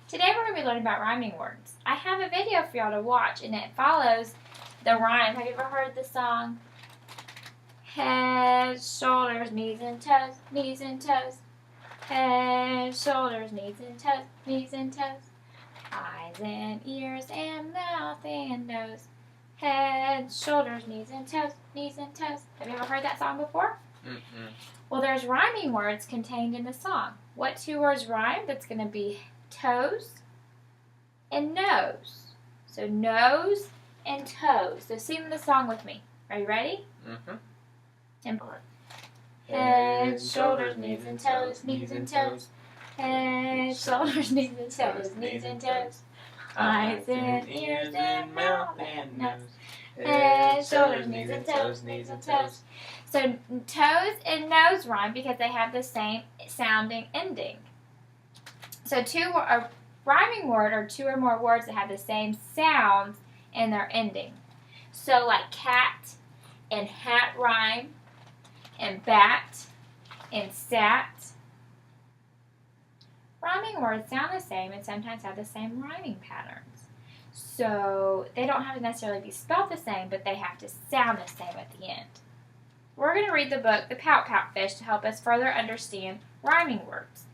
Today we're going to be learning about rhyming words. I have a video for y'all to watch and it follows the rhyme. Have you ever heard the song? Head, shoulders, knees and toes, knees and toes. Head, shoulders, knees and toes, knees and toes. Eyes and ears and mouth and nose. Head, shoulders, knees and toes, knees and toes. Have you ever heard that song before? Mm-mm. Well, there's rhyming words contained in the song. What two words rhyme? That's going to be toes and nose. So nose and toes. So sing the song with me. Are you ready? Mm-hmm. And Head, shoulders, knees and toes, knees and toes. Head, shoulders, knees and toes, knees and toes. Eyes and ears and mouth and nose. Head, shoulders, knees and toes, knees and toes. So toes and nose rhyme because they have the same sounding ending. So a rhyming word are two or more words that have the same sounds in their ending. So like cat and hat rhyme, and bat and sat. Rhyming words sound the same and sometimes have the same rhyming patterns. So they don't have to necessarily be spelled the same, but they have to sound the same at the end. We're going to read the book, The Pout Pout Fish, to help us further understand rhyming words.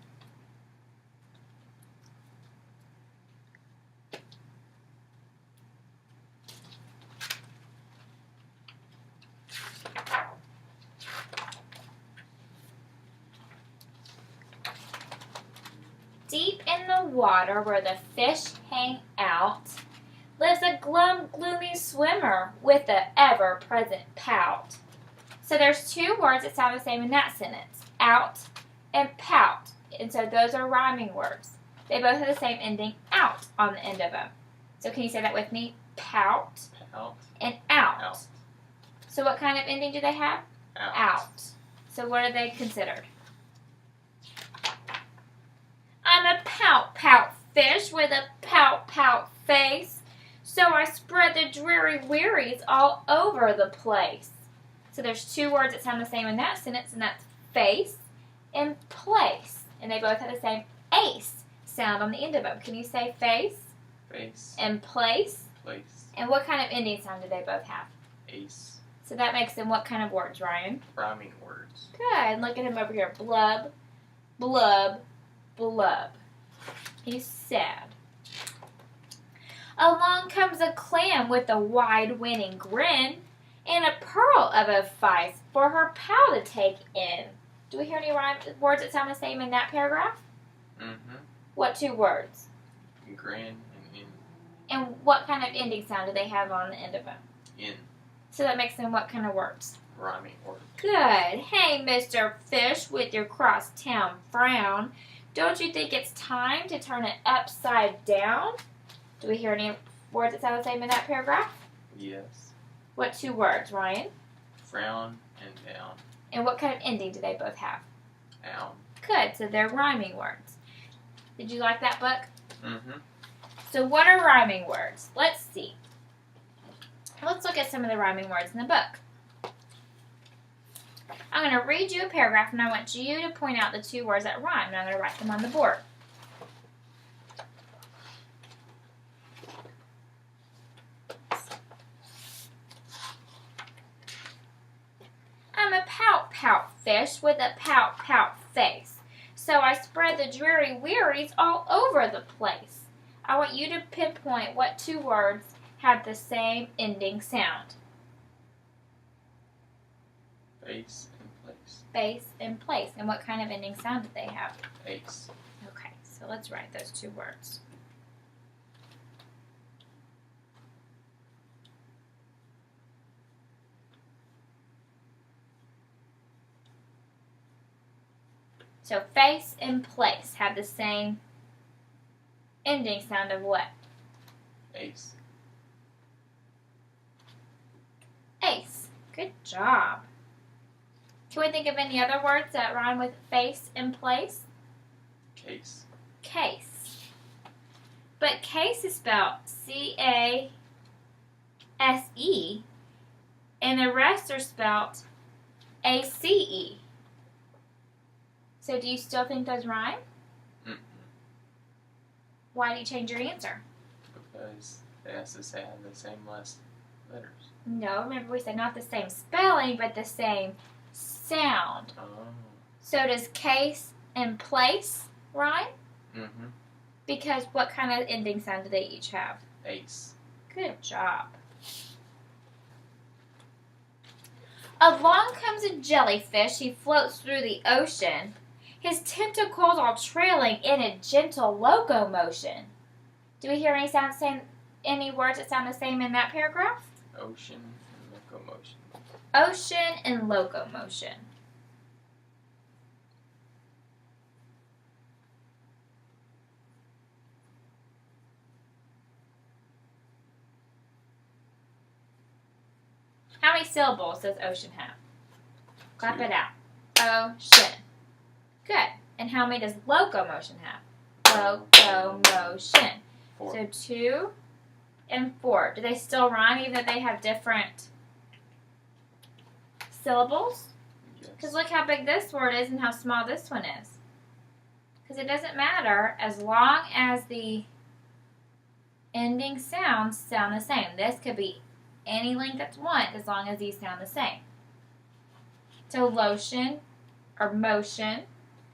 Deep in the water where the fish hang out lives a glum, gloomy swimmer with an ever-present pout. So there's two words that sound the same in that sentence, out and pout. And so those are rhyming words. They both have the same ending, out, on the end of them. So can you say that with me? Pout Pout. and out. Out. So what kind of ending do they have? Out. So what are they considered? I'm a pout fish with a pout face, so I spread the dreary wearies all over the place. So there's two words that sound the same in that sentence, and that's face and place. And they both have the same ace sound on the end of them. Can you say face? Face. And place? Place. And what kind of ending sound do they both have? Ace. So that makes them what kind of words, Ryan? Rhyming words. Good. Look at him over here. Blub, blub, blub. He's sad. Along comes a clam with a wide winning grin and a pearl of a fife for her pal to take in. Do we hear any words that sound the same in that paragraph? Mm-hmm. What two words? Grin and in. And what kind of ending sound do they have on the end of them? In. So that makes them what kind of words? Rhyming words. Good. Hey, Mr. Fish, with your crosstown frown. Don't you think it's time to turn it upside down? Do we hear any words that sound the same in that paragraph? Yes. What two words, Ryan? Frown and down. And what kind of ending do they both have? Down. Good, so they're rhyming words. Did you like that book? Mm-hmm. So what are rhyming words? Let's see. Let's look at some of the rhyming words in the book. I'm going to read you a paragraph and I want you to point out the two words that rhyme, and I'm going to write them on the board. I'm a pout fish with a pout face, so I spread the dreary wearies all over the place. I want you to pinpoint what two words have the same ending sound. Face and place. Face and place. And what kind of ending sound do they have? Ace. Okay, so let's write those two words. So face and place have the same ending sound of what? Ace. Ace. Good job. Can we think of any other words that rhyme with face and place? Case. Case. But case is spelled C-A-S-E, and the rest are spelled A-C-E. So do you still think those rhyme? Mm-mm. Why do you change your answer? Because it has to say have the same last letters. No, remember we said not the same spelling, but the same sound. Oh. So does case and place rhyme? Mm-hmm. Because what kind of ending sound do they each have? Ace. Good job. Along comes a jellyfish. He floats through the ocean. His tentacles are trailing in a gentle locomotion. Do we hear any words that sound the same in that paragraph? Ocean and locomotion. Ocean and locomotion. How many syllables does ocean have? Clap it out. Ocean. Good. And how many does locomotion have? Locomotion. 4. So 2 and 4. Do they still rhyme even though they have different syllables? Yes. Because look how big this word is and how small this one is. Because it doesn't matter as long as the ending sounds sound the same. This could be any length that you want as long as these sound the same. So lotion or motion.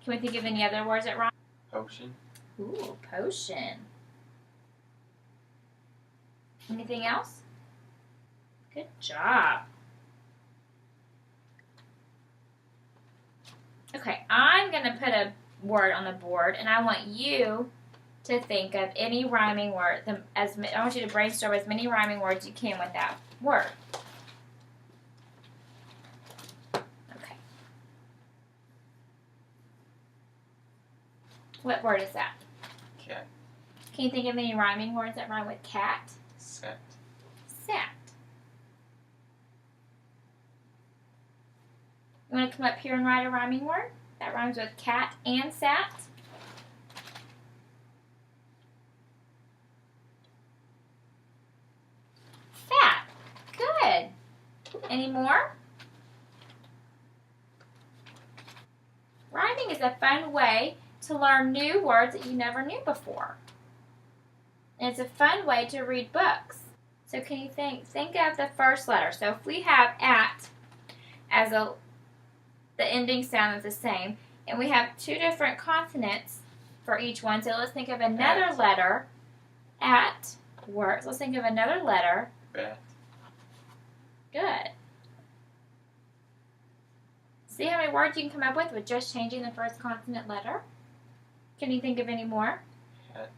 Can we think of any other words that rhyme? Potion. Ooh, potion. Anything else? Good job. Okay, I'm going to put a word on the board, and I want you to think of any rhyming word. I want you to brainstorm as many rhyming words you can with that word. Okay. What word is that? Cat. Can you think of any rhyming words that rhyme with cat? Sat. Sat. You want to come up here and write a rhyming word that rhymes with cat and sat? Fat. Good. Any more? Rhyming is a fun way to learn new words that you never knew before. And it's a fun way to read books. So can you think of the first letter? So if we have at as the ending sound is the same, and we have 2 different consonants for each one. So let's think of another letter. At works. Let's think of another letter. Bat. Good. See how many words you can come up with just changing the first consonant letter? Can you think of any more? Hat.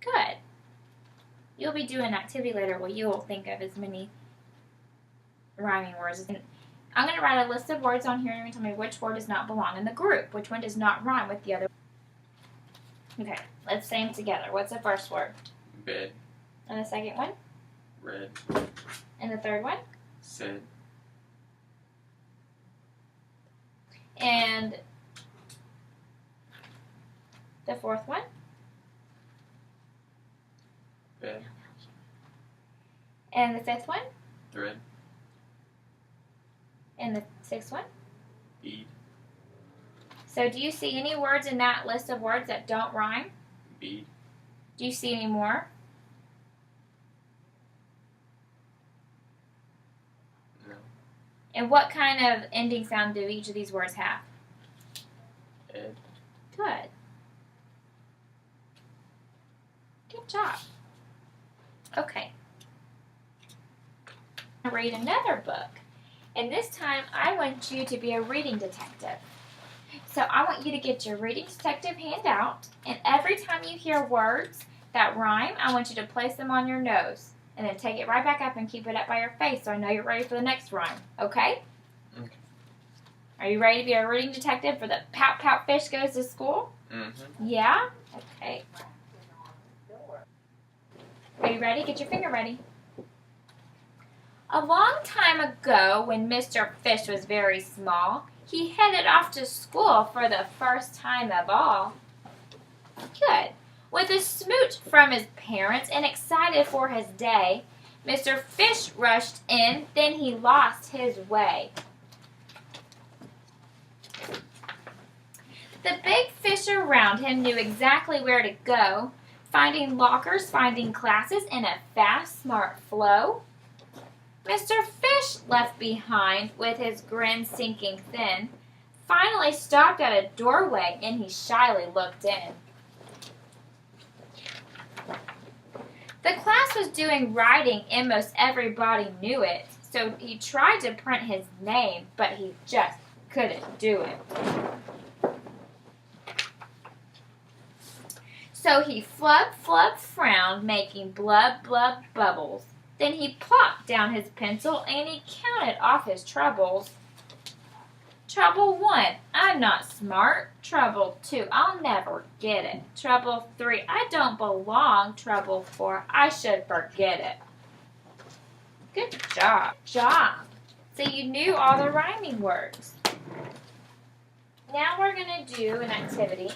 Good. You'll be doing an activity later where you will think of as many rhyming words. I'm going to write a list of words on here and you're going to tell me which word does not belong in the group, which one does not rhyme with the other. Okay, let's say them together. What's the first word? Bed. And the second one? Red. And the third one? Said. And the fourth one? Bed. And the fifth one? Thread. And the sixth one? Bead. So do you see any words in that list of words that don't rhyme? Bead. Do you see any more? No. And what kind of ending sound do each of these words have? Ed. Good. Good job. Okay. I'll read another book. And this time I want you to be a reading detective. So I want you to get your reading detective handout, and every time you hear words that rhyme, I want you to place them on your nose. And then take it right back up and keep it up by your face so I know you're ready for the next rhyme. Okay? Okay. Are you ready to be a reading detective for the Pout Pout Fish Goes to School? Mm-hmm. Yeah? Okay. Are you ready? Get your finger ready. A long time ago, when Mr. Fish was very small, he headed off to school for the first time of all. Good. With a smooch from his parents and excited for his day, Mr. Fish rushed in, then he lost his way. The big fish Fisher round him knew exactly where to go, finding lockers, finding classes in a fast, smart flow. Mr. Fish, left behind with his grin sinking thin, finally stopped at a doorway and he shyly looked in. The class was doing writing and most everybody knew it, so he tried to print his name, but he just couldn't do it. So he flub, flub, frowned, making blub, blub, bubbles. Then he plopped down his pencil and he counted off his troubles. Trouble 1, I'm not smart. Trouble 2, I'll never get it. Trouble 3, I don't belong. Trouble 4, I should forget it. Good job. So you knew all the rhyming words. Now we're going to do an activity,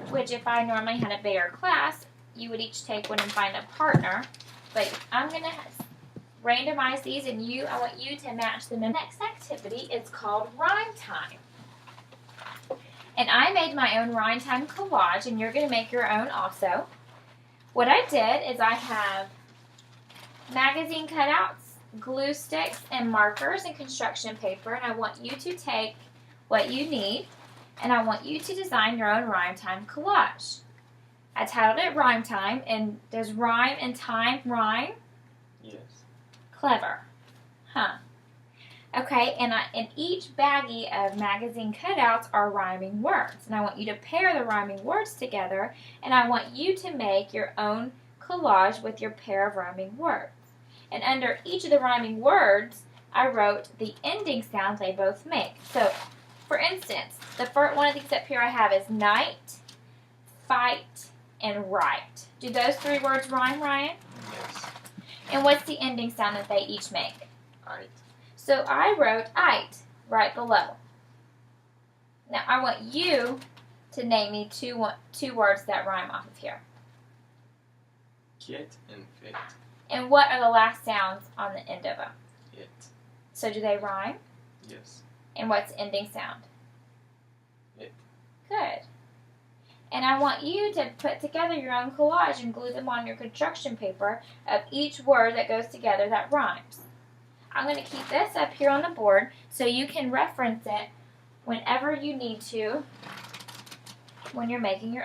which if I normally had a bigger class, you would each take one and find a partner. But I'm going to randomize these, and I want you to match them. The next activity is called Rhyme Time. And I made my own Rhyme Time collage, and you're going to make your own also. What I did is I have magazine cutouts, glue sticks, and markers and construction paper, and I want you to take what you need, and I want you to design your own Rhyme Time collage. I titled it Rhyme Time, and does rhyme and time rhyme? Yes. Clever. Huh. Okay, and in each baggie of magazine cutouts are rhyming words. And I want you to pair the rhyming words together, and I want you to make your own collage with your pair of rhyming words. And under each of the rhyming words, I wrote the ending sounds they both make. So, for instance, the first one of these up here I have is night, fight, and right. Do those 3 words rhyme, Ryan? Yes. And what's the ending sound that they each make? Ite. So I wrote "ite" right below. Now I want you to name me two words that rhyme off of here. Get and fit. And what are the last sounds on the end of them? It. So do they rhyme? Yes. And what's the ending sound? It. Good. And I want you to put together your own collage and glue them on your construction paper of each word that goes together that rhymes. I'm going to keep this up here on the board so you can reference it whenever you need to when you're making your